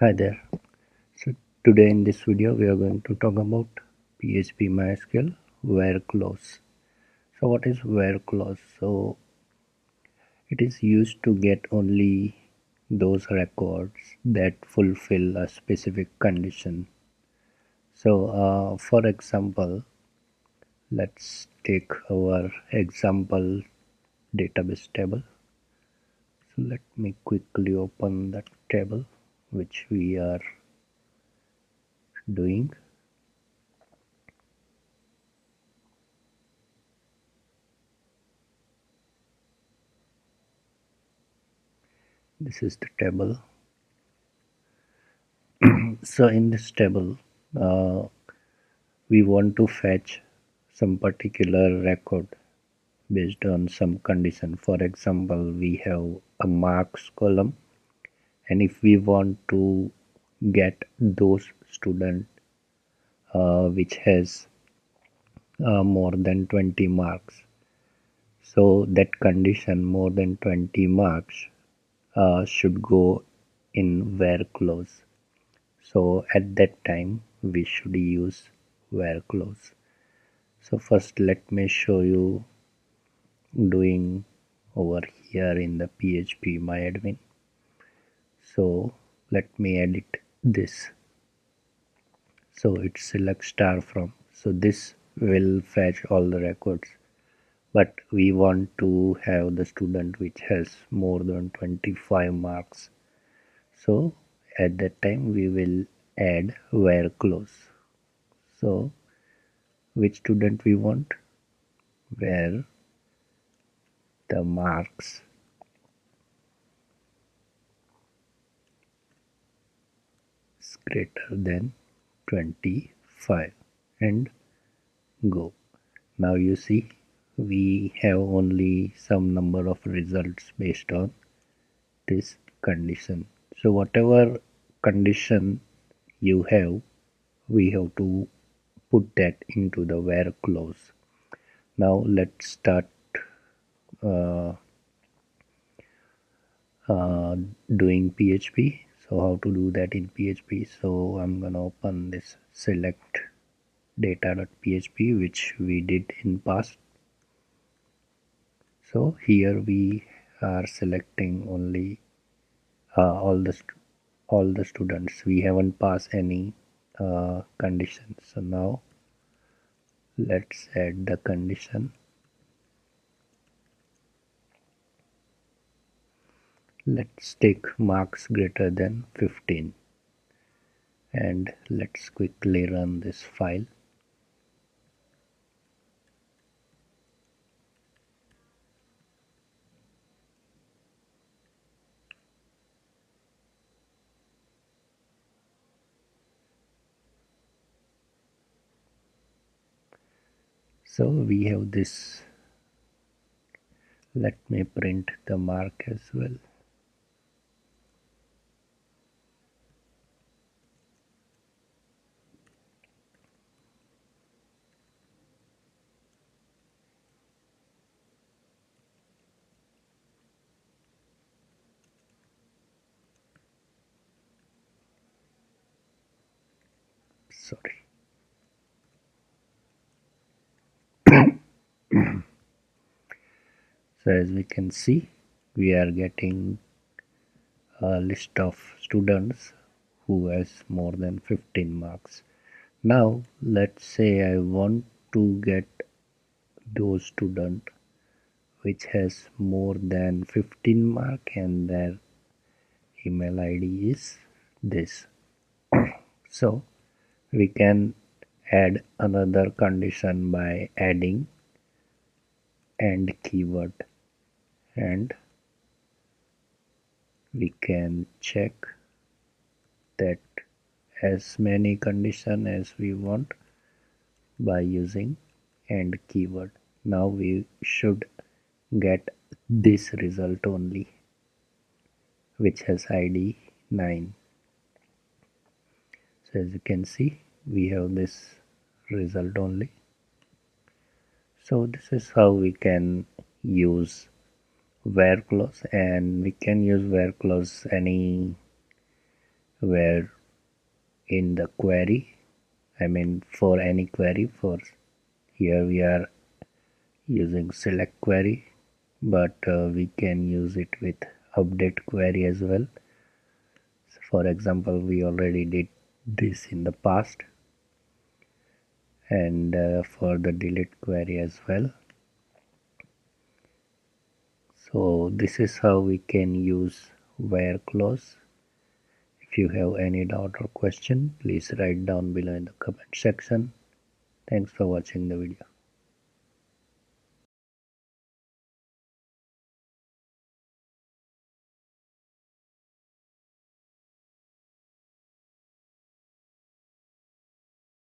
Hi there. So today in this video we are going to talk about PHP MySQL where clause. So what is where clause? So it is used to get only those records that fulfill a specific condition. So for example, let's take our example database table. So let me quickly open that table which we are doing. This is the table. So in this table, uh, we want to fetch some particular record based on some condition. For example, we have a marks column, and if we want to get those student which has more than 20 marks, so that condition more than 20 marks should go in where clause. So at that time we should use where clause. So first let me show you doing over here in the PHP myadmin. So let me edit this. So it select star from. So this will fetch all the records. But we want to have the student which has more than 25 marks. So at that time we will add where clause. So which student we want? Where the marks is greater than 25 and go. Now you see we have only some number of results based on this condition. So whatever condition you have, we have to put that into the where clause. Now let's start uh, doing PHP. So how to do that in PHP? So I'm gonna open this select data.php which we did in past. So here we are selecting only all the students. We haven't passed any conditions. So now let's add the condition. Let's take marks greater than 15 and let's quickly run this file. So we have this. Let me print the mark as well. Sorry. So as we can see, we are getting a list of students who has more than 15 marks. Now let's say I want to get those student which has more than 15 mark and their email ID is this. So we can add another condition by adding and keyword, and we can check that as many condition as we want by using and keyword. Now we should get this result only which has ID 9. So as you can see we have this result only. So this is how we can use where clause, and we can use where clause any where in the query, I mean for any query, for here we are using select query, but we can use it with update query as well. So for example, we already did this in the past, and for the delete query as well. So this is how we can use where clause. If you have any doubt or question, please write down below in the comment section. Thanks for watching the video.